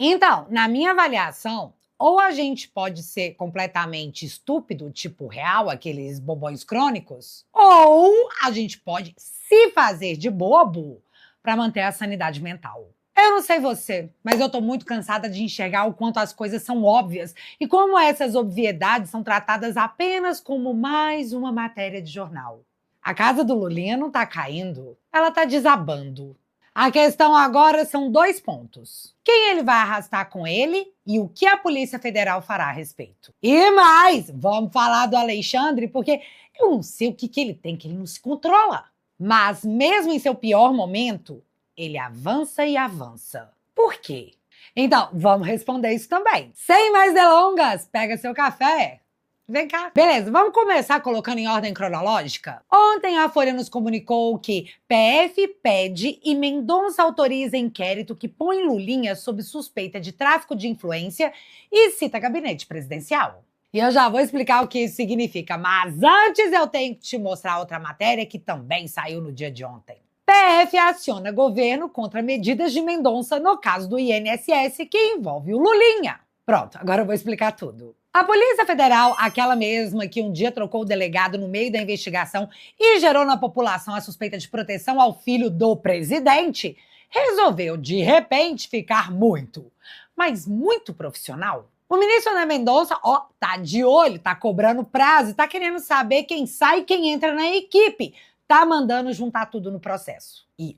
Então, na minha avaliação, ou a gente pode ser completamente estúpido, tipo real, aqueles bobões crônicos, ou a gente pode se fazer de bobo para manter a sanidade mental. Eu não sei você, mas eu tô muito cansada de enxergar o quanto as coisas são óbvias e como essas obviedades são tratadas apenas como mais uma matéria de jornal. A casa do Lulinha não tá caindo, ela tá desabando. A questão agora são 2 pontos. Quem ele vai arrastar com ele e o que a Polícia Federal fará a respeito. E mais, vamos falar do Alexandre, porque eu não sei o que ele tem, que ele não se controla. Mas mesmo em seu pior momento, ele avança e avança. Por quê? Então, vamos responder isso também. Sem mais delongas, pega seu café. Vem cá. Beleza, vamos começar colocando em ordem cronológica? Ontem a Folha nos comunicou que PF pede e Mendonça autoriza inquérito que põe Lulinha sob suspeita de tráfico de influência e cita gabinete presidencial. E eu já vou explicar o que isso significa, mas antes eu tenho que te mostrar outra matéria que também saiu no dia de ontem. PF aciona governo contra medidas de Mendonça no caso do INSS que envolve o Lulinha. Pronto, agora eu vou explicar tudo. A Polícia Federal, aquela mesma que um dia trocou o delegado no meio da investigação e gerou na população a suspeita de proteção ao filho do presidente, resolveu, de repente, ficar muito, mas muito profissional. O ministro André Mendonça, tá de olho, tá cobrando prazo, tá querendo saber quem sai e quem entra na equipe. Tá mandando juntar tudo no processo. E,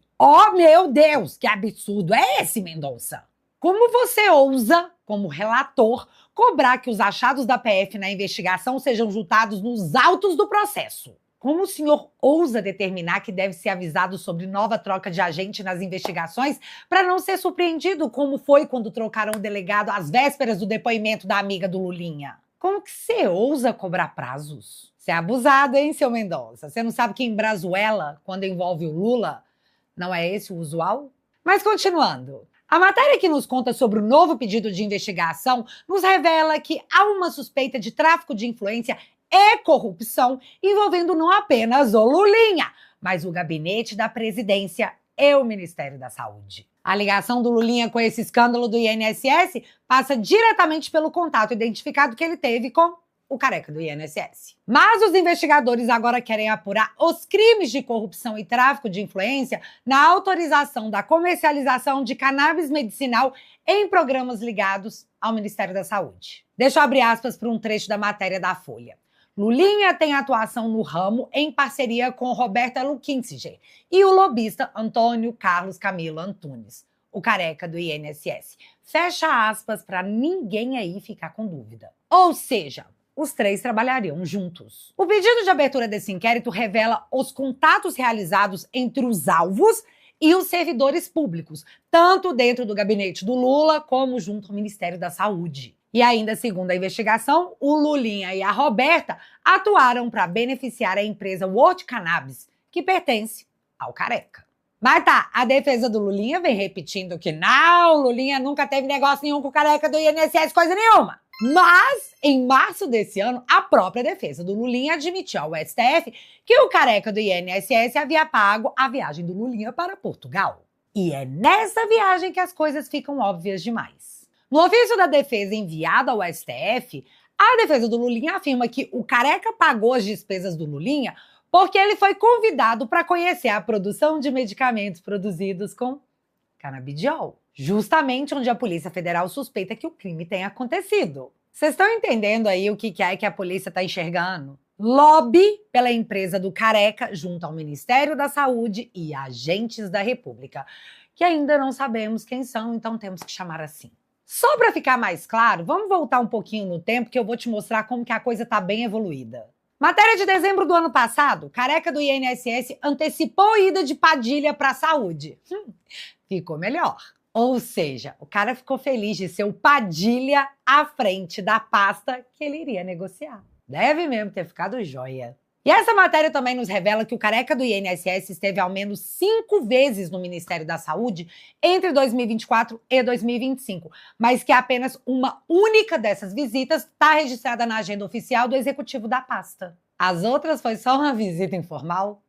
meu Deus, que absurdo é esse, Mendonça? Como você ousa, como relator, cobrar que os achados da PF na investigação sejam juntados nos autos do processo? Como o senhor ousa determinar que deve ser avisado sobre nova troca de agente nas investigações para não ser surpreendido como foi quando trocaram o delegado às vésperas do depoimento da amiga do Lulinha? Como que você ousa cobrar prazos? Você é abusado, hein, seu Mendonça? Você não sabe que em Brazuela, quando envolve o Lula, não é esse o usual? Mas continuando. A matéria que nos conta sobre o novo pedido de investigação nos revela que há uma suspeita de tráfico de influência e corrupção envolvendo não apenas o Lulinha, mas o gabinete da presidência e o Ministério da Saúde. A ligação do Lulinha com esse escândalo do INSS passa diretamente pelo contato identificado que ele teve com o careca do INSS. Mas os investigadores agora querem apurar os crimes de corrupção e tráfico de influência na autorização da comercialização de cannabis medicinal em programas ligados ao Ministério da Saúde. Deixa eu abrir aspas para um trecho da matéria da Folha. Lulinha tem atuação no ramo em parceria com Roberta Luquinziger e o lobista Antônio Carlos Camilo Antunes, o careca do INSS. Fecha aspas para ninguém aí ficar com dúvida. Ou seja, os 3 trabalhariam juntos. O pedido de abertura desse inquérito revela os contatos realizados entre os alvos e os servidores públicos, tanto dentro do gabinete do Lula como junto ao Ministério da Saúde. E ainda, segundo a investigação, o Lulinha e a Roberta atuaram para beneficiar a empresa World Cannabis, que pertence ao careca. Mas tá, a defesa do Lulinha vem repetindo que não, o Lulinha nunca teve negócio nenhum com o careca do INSS, coisa nenhuma. Mas, em março desse ano, a própria defesa do Lulinha admitiu ao STF que o careca do INSS havia pago a viagem do Lulinha para Portugal. E é nessa viagem que as coisas ficam óbvias demais. No ofício da defesa enviado ao STF, a defesa do Lulinha afirma que o careca pagou as despesas do Lulinha porque ele foi convidado para conhecer a produção de medicamentos produzidos com canabidiol, justamente onde a Polícia Federal suspeita que o crime tenha acontecido. Vocês estão entendendo aí o que é que a polícia está enxergando? Lobby pela empresa do careca junto ao Ministério da Saúde e agentes da República, que ainda não sabemos quem são, então temos que chamar assim. Só para ficar mais claro, vamos voltar um pouquinho no tempo que eu vou te mostrar como que a coisa está bem evoluída. Matéria de dezembro do ano passado, careca do INSS antecipou a ida de Padilha para a saúde. Ficou melhor. Ou seja, o cara ficou feliz de ser o Padilha à frente da pasta que ele iria negociar. Deve mesmo ter ficado joia. E essa matéria também nos revela que o careca do INSS esteve ao menos 5 vezes no Ministério da Saúde entre 2024 e 2025, mas que apenas uma única dessas visitas está registrada na agenda oficial do executivo da pasta. As outras foi só uma visita informal?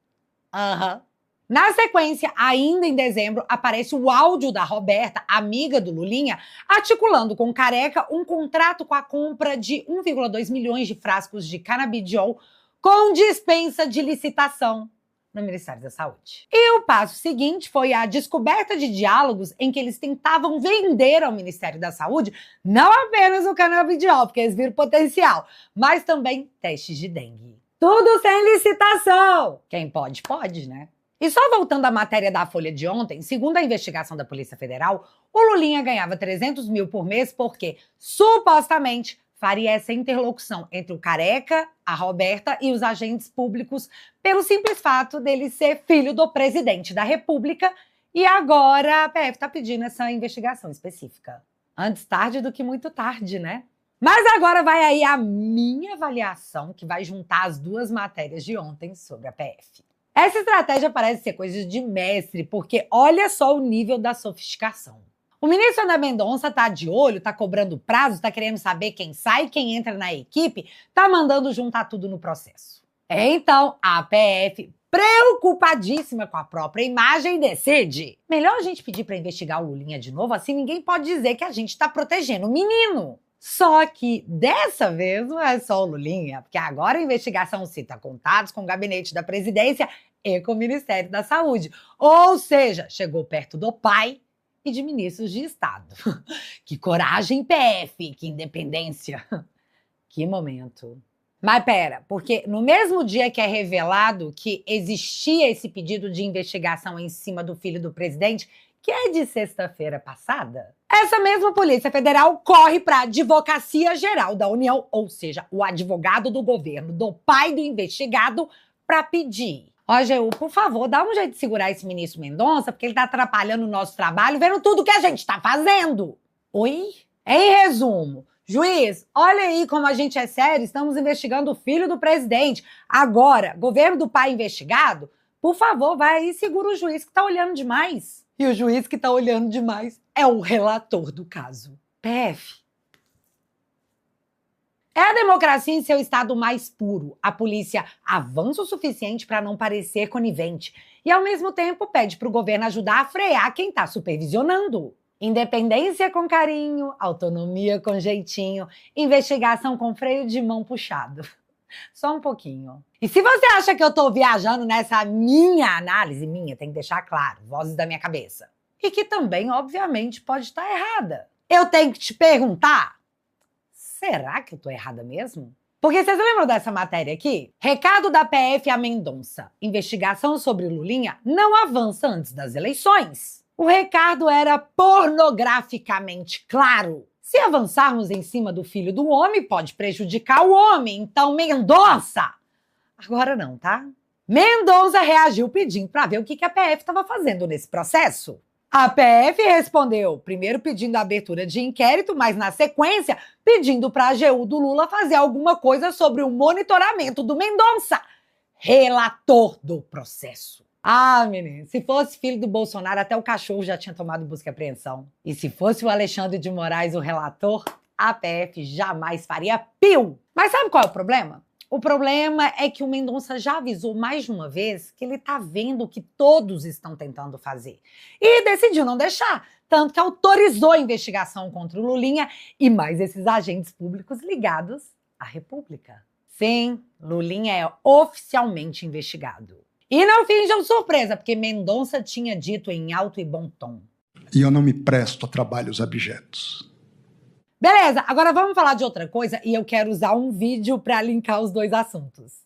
Na sequência, ainda em dezembro, aparece o áudio da Roberta, amiga do Lulinha, articulando com o Careca um contrato com a compra de 1,2 milhões de frascos de canabidiol com dispensa de licitação no Ministério da Saúde. E o passo seguinte foi a descoberta de diálogos em que eles tentavam vender ao Ministério da Saúde não apenas o canabidiol, porque eles viram potencial, mas também testes de dengue. Tudo sem licitação! Quem pode, pode, né? E só voltando à matéria da Folha de ontem, segundo a investigação da Polícia Federal, o Lulinha ganhava 300 mil por mês porque, supostamente, faria essa interlocução entre o Careca, a Roberta e os agentes públicos pelo simples fato dele ser filho do presidente da República e agora a PF está pedindo essa investigação específica. Antes tarde do que muito tarde, né? Mas agora vai aí a minha avaliação, que vai juntar as duas matérias de ontem sobre a PF. Essa estratégia parece ser coisa de mestre, porque olha só o nível da sofisticação. O ministro André Mendonça tá de olho, tá cobrando prazo, tá querendo saber quem sai, quem entra na equipe, tá mandando juntar tudo no processo. Então, a PF, preocupadíssima com a própria imagem, decide: melhor a gente pedir para investigar o Lulinha de novo, assim ninguém pode dizer que a gente tá protegendo o menino. Só que dessa vez não é só o Lulinha, porque agora a investigação cita contatos com o gabinete da presidência e com o Ministério da Saúde. Ou seja, chegou perto do pai e de ministros de Estado. Que coragem, PF, que independência. Que momento. Mas pera, porque no mesmo dia que é revelado que existia esse pedido de investigação em cima do filho do presidente, que é de sexta-feira passada, essa mesma Polícia Federal corre para a Advocacia Geral da União, ou seja, o advogado do governo, do pai do investigado, para pedir: ó, AGU, por favor, dá um jeito de segurar esse ministro Mendonça, porque ele tá atrapalhando o nosso trabalho, vendo tudo que a gente tá fazendo. Oi? Em resumo, juiz, olha aí como a gente é sério, estamos investigando o filho do presidente. Agora, governo do pai investigado, por favor, vai aí e segura o juiz que tá olhando demais. E o juiz que tá olhando demais é o relator do caso. PF. É a democracia em seu estado mais puro. A polícia avança o suficiente para não parecer conivente e, ao mesmo tempo, pede para o governo ajudar a frear quem está supervisionando. Independência com carinho, autonomia com jeitinho, investigação com freio de mão puxado. Só um pouquinho. E se você acha que eu tô viajando nessa minha análise, tem que deixar claro, vozes da minha cabeça, e que também, obviamente, pode estar errada, eu tenho que te perguntar: será que eu tô errada mesmo? Porque vocês lembram dessa matéria aqui? Recado da PF a Mendonça: investigação sobre Lulinha não avança antes das eleições. O recado era pornograficamente claro. Se avançarmos em cima do filho do homem, pode prejudicar o homem. Então, Mendonça! Agora não, tá? Mendonça reagiu pedindo para ver o que a PF estava fazendo nesse processo. A PF respondeu, primeiro pedindo a abertura de inquérito, mas na sequência pedindo para a AGU do Lula fazer alguma coisa sobre o monitoramento do Mendonça, relator do processo. Ah, menino, se fosse filho do Bolsonaro, até o cachorro já tinha tomado busca e apreensão. E se fosse o Alexandre de Moraes o relator, a PF jamais faria piu. Mas sabe qual é o problema? O problema é que o Mendonça já avisou mais de uma vez que ele tá vendo o que todos estão tentando fazer. E decidiu não deixar, tanto que autorizou a investigação contra o Lulinha e mais esses agentes públicos ligados à República. Sim, Lulinha é oficialmente investigado. E não finjam surpresa, porque Mendonça tinha dito em alto e bom tom: e eu não me presto a trabalhos abjetos. Beleza, agora vamos falar de outra coisa e eu quero usar um vídeo para linkar os dois assuntos.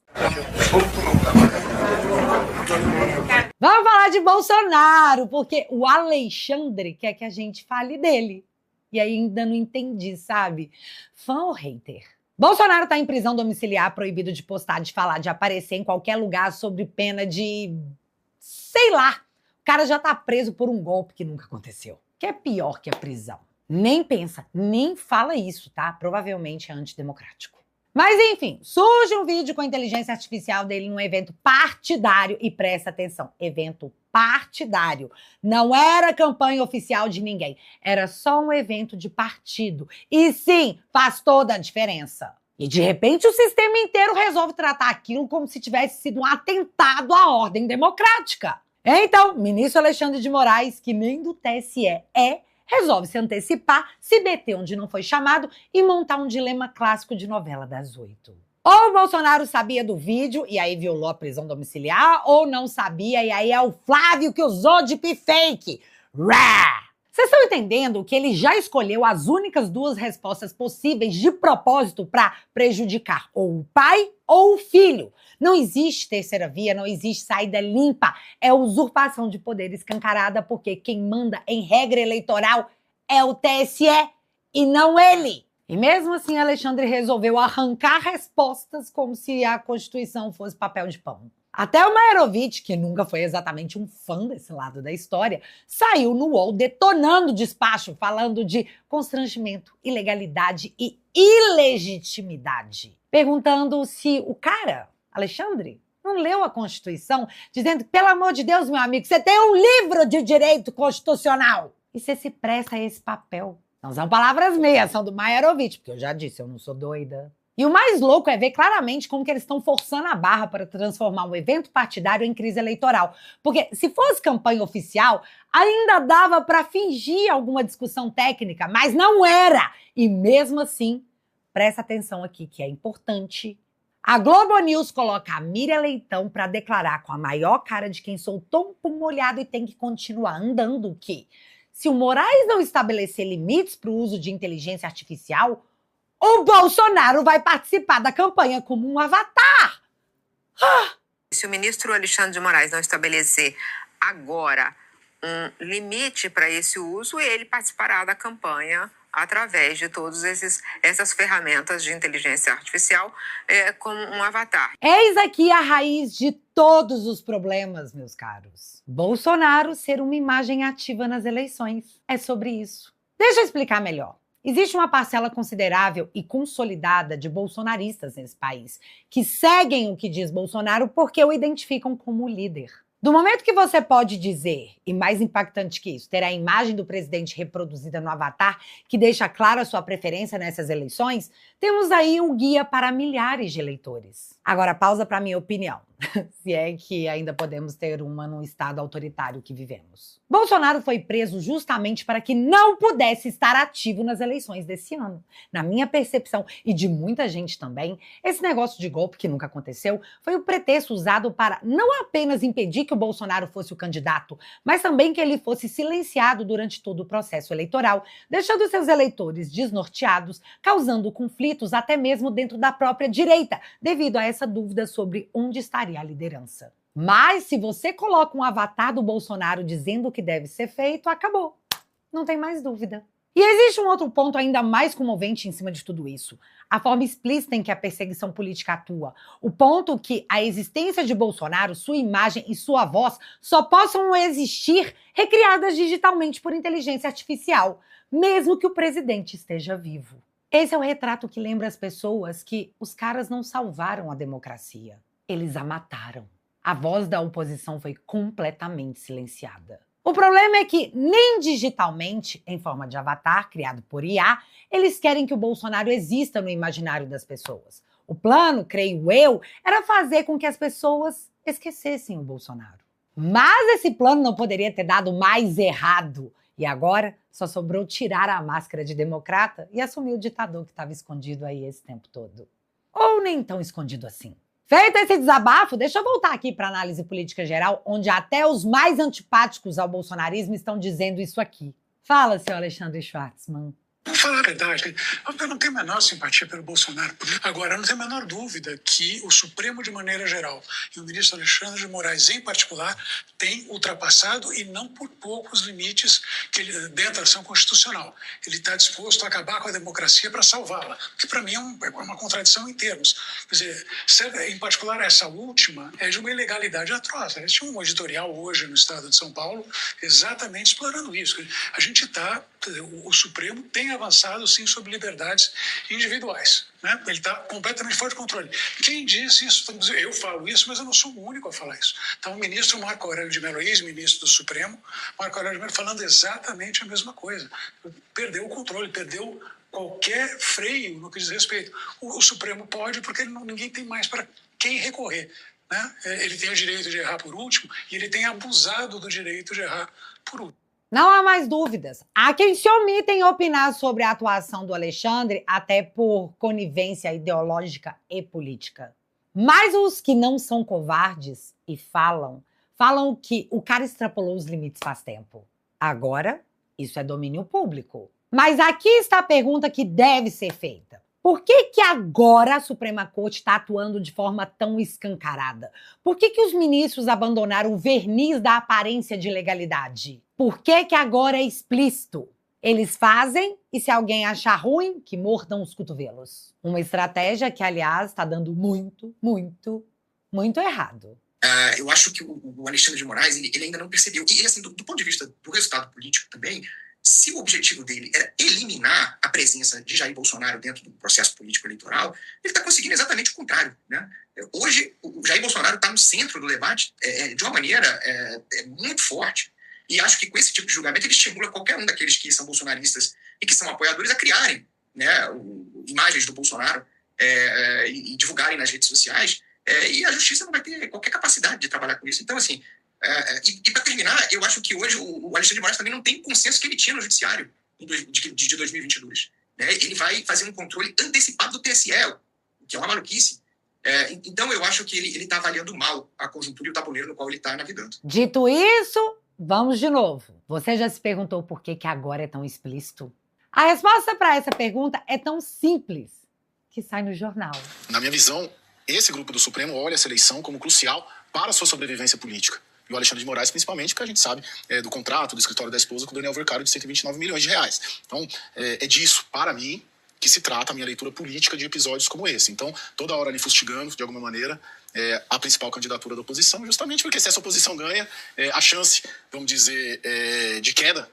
Vamos falar de Bolsonaro, porque o Alexandre quer que a gente fale dele. E aí ainda não entendi, sabe? Fã ou hater? Bolsonaro está em prisão domiciliar, proibido de postar, de falar, de aparecer em qualquer lugar sob pena de... sei lá. O cara já tá preso por um golpe que nunca aconteceu. Que é pior que a prisão. Nem pensa, nem fala isso, tá? Provavelmente é antidemocrático. Mas enfim, surge um vídeo com a inteligência artificial dele num evento partidário e presta atenção, evento partidário. Não era campanha oficial de ninguém, era só um evento de partido. E sim, faz toda a diferença. E de repente o sistema inteiro resolve tratar aquilo como se tivesse sido um atentado à ordem democrática. Então, ministro Alexandre de Moraes, que nem do TSE resolve se antecipar, se meter onde não foi chamado e montar um dilema clássico de novela das 8. Ou o Bolsonaro sabia do vídeo e aí violou a prisão domiciliar, ou não sabia e aí é o Flávio que usou de fake. Rá! Vocês estão entendendo que ele já escolheu as únicas duas respostas possíveis de propósito para prejudicar ou o pai ou o filho? Não existe terceira via, não existe saída limpa. É usurpação de poder escancarada, porque quem manda em regra eleitoral é o TSE e não ele. E mesmo assim, Alexandre resolveu arrancar respostas como se a Constituição fosse papel de pão. Até o Maerovic, que nunca foi exatamente um fã desse lado da história, saiu no UOL detonando o despacho, falando de constrangimento, ilegalidade e ilegitimidade. Perguntando se o cara, Alexandre, não leu a Constituição, dizendo que, pelo amor de Deus, meu amigo, você tem um livro de direito constitucional. E você se presta a esse papel. Não são palavras meias, são do Maerovic, porque eu já disse, eu não sou doida. E o mais louco é ver claramente como que eles estão forçando a barra para transformar um evento partidário em crise eleitoral. Porque se fosse campanha oficial, ainda dava para fingir alguma discussão técnica, mas não era. E mesmo assim, presta atenção aqui que é importante. A Globo News coloca a Miriam Leitão para declarar com a maior cara de quem soltou um pum molhado e tem que continuar andando que, se o Moraes não estabelecer limites para o uso de inteligência artificial, o Bolsonaro vai participar da campanha como um avatar. Se o ministro Alexandre de Moraes não estabelecer agora um limite para esse uso, ele participará da campanha através de todas essas ferramentas de inteligência artificial como um avatar. Eis aqui a raiz de todos os problemas, meus caros. Bolsonaro ser uma imagem ativa nas eleições. É sobre isso. Deixa eu explicar melhor. Existe uma parcela considerável e consolidada de bolsonaristas nesse país, que seguem o que diz Bolsonaro porque o identificam como líder. Do momento que você pode dizer, e mais impactante que isso, ter a imagem do presidente reproduzida no avatar, que deixa clara sua preferência nessas eleições, temos aí um guia para milhares de eleitores. Agora, pausa para minha opinião, se é que ainda podemos ter uma no estado autoritário que vivemos. Bolsonaro foi preso justamente para que não pudesse estar ativo nas eleições desse ano. Na minha percepção, e de muita gente também, esse negócio de golpe que nunca aconteceu foi o pretexto usado para não apenas impedir que o Bolsonaro fosse o candidato, mas também que ele fosse silenciado durante todo o processo eleitoral, deixando seus eleitores desnorteados, causando conflitos até mesmo dentro da própria direita, devido a essa dúvida sobre onde estaria a liderança. Mas se você coloca um avatar do Bolsonaro dizendo o que deve ser feito, acabou. Não tem mais dúvida. E existe um outro ponto ainda mais comovente em cima de tudo isso. A forma explícita em que a perseguição política atua. O ponto que a existência de Bolsonaro, sua imagem e sua voz só possam existir recriadas digitalmente por inteligência artificial, mesmo que o presidente esteja vivo. Esse é o retrato que lembra as pessoas que os caras não salvaram a democracia. Eles a mataram. A voz da oposição foi completamente silenciada. O problema é que, nem digitalmente, em forma de avatar criado por IA, eles querem que o Bolsonaro exista no imaginário das pessoas. O plano, creio eu, era fazer com que as pessoas esquecessem o Bolsonaro. Mas esse plano não poderia ter dado mais errado. E agora só sobrou tirar a máscara de democrata e assumir o ditador que estava escondido aí esse tempo todo. Ou nem tão escondido assim. Feito esse desabafo, deixa eu voltar aqui para a análise política geral, onde até os mais antipáticos ao bolsonarismo estão dizendo isso aqui. Fala, senhor Alexandre Schwartzman. Vamos falar a verdade, eu não tenho a menor simpatia pelo Bolsonaro. Agora, eu não tenho a menor dúvida que o Supremo, de maneira geral, e o ministro Alexandre de Moraes, em particular, tem ultrapassado, e não por pouco, os limites que ele, dentro da ação constitucional. Ele está disposto a acabar com a democracia para salvá-la, que para mim é uma contradição em termos. Quer dizer, em particular, essa última é de uma ilegalidade atroz. Eles tinham um editorial hoje no estado de São Paulo exatamente explorando isso. A gente está... O Supremo tem avançado, sim, sobre liberdades individuais. Né? Ele está completamente fora de controle. Quem disse isso? Eu falo isso, mas eu não sou o único a falar isso. Então, o ministro Marco Aurélio de Mello, ex-ministro do Supremo, Marco Aurélio de Mello falando exatamente a mesma coisa. Perdeu o controle, perdeu qualquer freio no que diz respeito. O Supremo pode, porque ninguém tem mais para quem recorrer. né? Ele tem o direito de errar por último e ele tem abusado do direito de errar por último. Não há mais dúvidas. Há quem se omita em opinar sobre a atuação do Alexandre, até por conivência ideológica e política. Mas os que não são covardes e falam que o cara extrapolou os limites faz tempo. Agora, isso é domínio público. Mas aqui está a pergunta que deve ser feita. Por que agora a Suprema Corte está atuando de forma tão escancarada? Por que os ministros abandonaram o verniz da aparência de legalidade? Por que agora é explícito? Eles fazem e se alguém achar ruim, que mordam os cotovelos. Uma estratégia que, aliás, está dando muito, muito, muito errado. Eu acho que o Alexandre de Moraes ele ainda não percebeu. E assim, do ponto de vista do resultado político também, se o objetivo dele era eliminar a presença de Jair Bolsonaro dentro do processo político eleitoral, ele está conseguindo exatamente o contrário, né? Hoje, o Jair Bolsonaro está no centro do debate de uma maneira muito forte. E acho que com esse tipo de julgamento ele estimula qualquer um daqueles que são bolsonaristas e que são apoiadores a criarem, né, imagens do Bolsonaro e divulgarem nas redes sociais. E a justiça não vai ter qualquer capacidade de trabalhar com isso. Então, assim, e para terminar, eu acho que hoje o Alexandre de Moraes também não tem o consenso que ele tinha no judiciário de 2022. Né? Ele vai fazer um controle antecipado do TSE, que é uma maluquice. Então, eu acho que ele está avaliando mal a conjuntura e o tabuleiro no qual ele está navegando. Dito isso, vamos de novo. Você já se perguntou por que agora é tão explícito? A resposta para essa pergunta é tão simples que sai no jornal. Na minha visão, esse grupo do Supremo olha essa eleição como crucial para a sua sobrevivência política. E o Alexandre de Moraes, principalmente, porque a gente sabe do contrato do escritório da esposa com o Daniel Vercaro de 129 milhões de reais. Então, é disso, para mim, que se trata a minha leitura política de episódios como esse. Então, toda hora ali fustigando, de alguma maneira, a principal candidatura da oposição, justamente porque se essa oposição ganha, a chance, vamos dizer, de queda,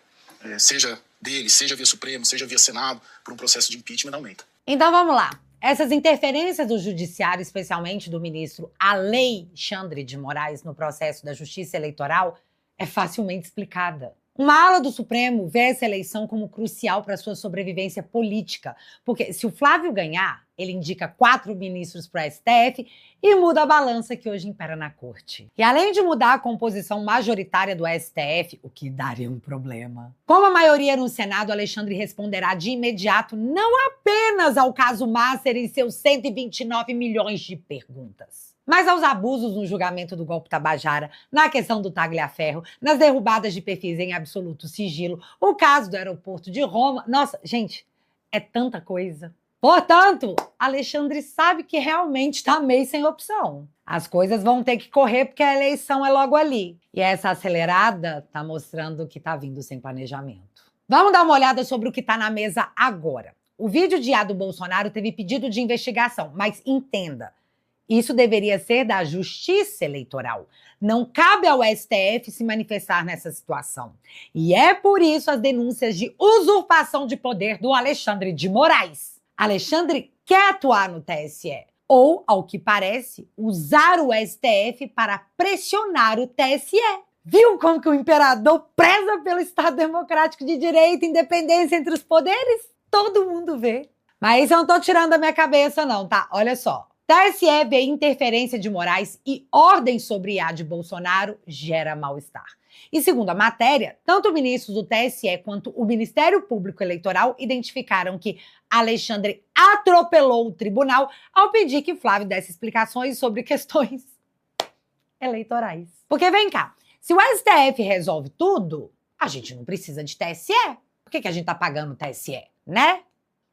seja dele, seja via Supremo, seja via Senado, por um processo de impeachment, aumenta. Então, vamos lá. Essas interferências do judiciário, especialmente do ministro Alexandre de Moraes no processo da justiça eleitoral, é facilmente explicada. Uma ala do Supremo vê essa eleição como crucial para sua sobrevivência política, porque se o Flávio ganhar, ele indica 4 ministros para o STF e muda a balança que hoje impera na corte. E além de mudar a composição majoritária do STF, o que daria um problema. Como a maioria no Senado, Alexandre responderá de imediato não apenas ao caso Masser e seus 129 milhões de perguntas, mas aos abusos no julgamento do golpe Tabajara, na questão do Tagliaferro, nas derrubadas de perfis em absoluto sigilo, o caso do aeroporto de Roma. Nossa, gente, é tanta coisa. Portanto, Alexandre sabe que realmente está meio sem opção. As coisas vão ter que correr porque a eleição é logo ali. E essa acelerada está mostrando que está vindo sem planejamento. Vamos dar uma olhada sobre o que está na mesa agora. O vídeo de A do Bolsonaro teve pedido de investigação, mas entenda, isso deveria ser da Justiça Eleitoral. Não cabe ao STF se manifestar nessa situação. E é por isso as denúncias de usurpação de poder do Alexandre de Moraes. Alexandre quer atuar no TSE, ou, ao que parece, usar o STF para pressionar o TSE. Viu como que o imperador preza pelo Estado Democrático de Direito e independência entre os poderes? Todo mundo vê. Mas isso eu não tô tirando da minha cabeça não, tá? Olha só. TSE vê interferência de Moraes e ordem sobre A de Bolsonaro gera mal-estar. E segundo a matéria, tanto ministros do TSE quanto o Ministério Público Eleitoral identificaram que Alexandre atropelou o tribunal ao pedir que Flávio desse explicações sobre questões eleitorais. Porque vem cá, se o STF resolve tudo, a gente não precisa de TSE. Por que a gente tá pagando o TSE, né?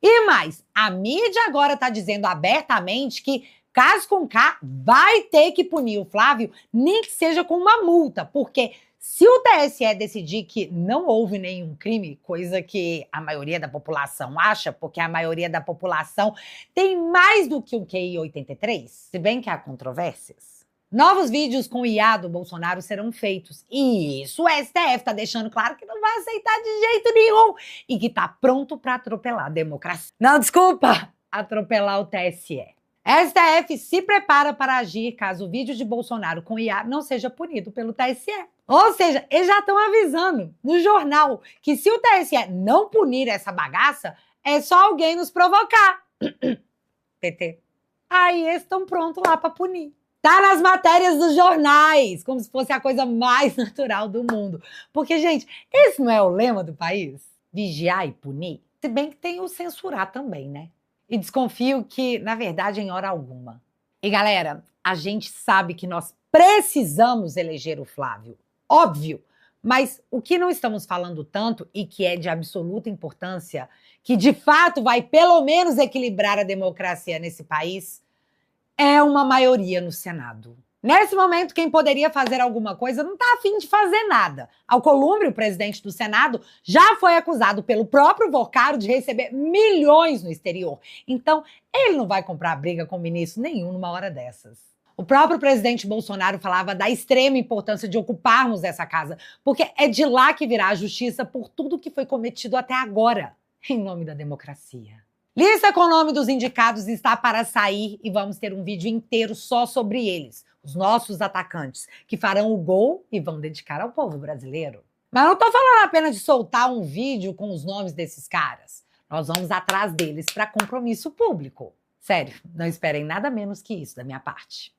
E mais, a mídia agora está dizendo abertamente que, caso com K, vai ter que punir o Flávio, nem que seja com uma multa, porque se o TSE decidir que não houve nenhum crime, coisa que a maioria da população acha, porque a maioria da população tem mais do que um QI 83, se bem que há controvérsias, novos vídeos com o IA do Bolsonaro serão feitos. E isso o STF está deixando claro que não vai aceitar de jeito nenhum e que está pronto para atropelar a democracia. Não, desculpa, atropelar o TSE. STF se prepara para agir caso o vídeo de Bolsonaro com IA não seja punido pelo TSE. Ou seja, eles já estão avisando no jornal que se o TSE não punir essa bagaça, é só alguém nos provocar. PT. Aí eles estão prontos lá para punir. Tá nas matérias dos jornais, como se fosse a coisa mais natural do mundo. Porque, gente, esse não é o lema do país? Vigiar e punir? Se bem que tem o censurar também, né? E desconfio que, na verdade, em hora alguma. E, galera, a gente sabe que nós precisamos eleger o Flávio. Óbvio. Mas o que não estamos falando tanto e que é de absoluta importância, que de fato vai pelo menos equilibrar a democracia nesse país, é uma maioria no Senado. Nesse momento, quem poderia fazer alguma coisa não está a fim de fazer nada. Alcolumbre, o presidente do Senado, já foi acusado pelo próprio Vocaro de receber milhões no exterior. Então, ele não vai comprar briga com ministro nenhum numa hora dessas. O próprio presidente Bolsonaro falava da extrema importância de ocuparmos essa casa, porque é de lá que virá a justiça por tudo que foi cometido até agora, em nome da democracia. Lista com o nome dos indicados está para sair e vamos ter um vídeo inteiro só sobre eles, os nossos atacantes, que farão o gol e vão dedicar ao povo brasileiro. Mas não estou falando apenas de soltar um vídeo com os nomes desses caras. Nós vamos atrás deles para compromisso público. Sério, não esperem nada menos que isso da minha parte.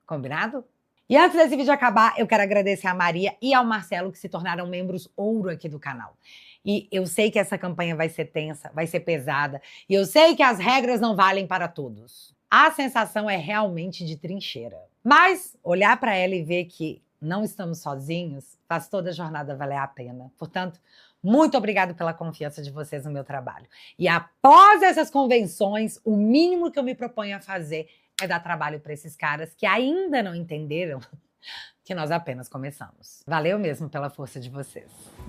Combinado? E antes desse vídeo acabar, eu quero agradecer a Maria e ao Marcelo, que se tornaram membros ouro aqui do canal. E eu sei que essa campanha vai ser tensa, vai ser pesada, e eu sei que as regras não valem para todos. A sensação é realmente de trincheira. Mas olhar para ela e ver que não estamos sozinhos faz toda a jornada valer a pena. Portanto, muito obrigado pela confiança de vocês no meu trabalho. E após essas convenções, o mínimo que eu me proponho a fazer é dar trabalho para esses caras que ainda não entenderam que nós apenas começamos. Valeu mesmo pela força de vocês.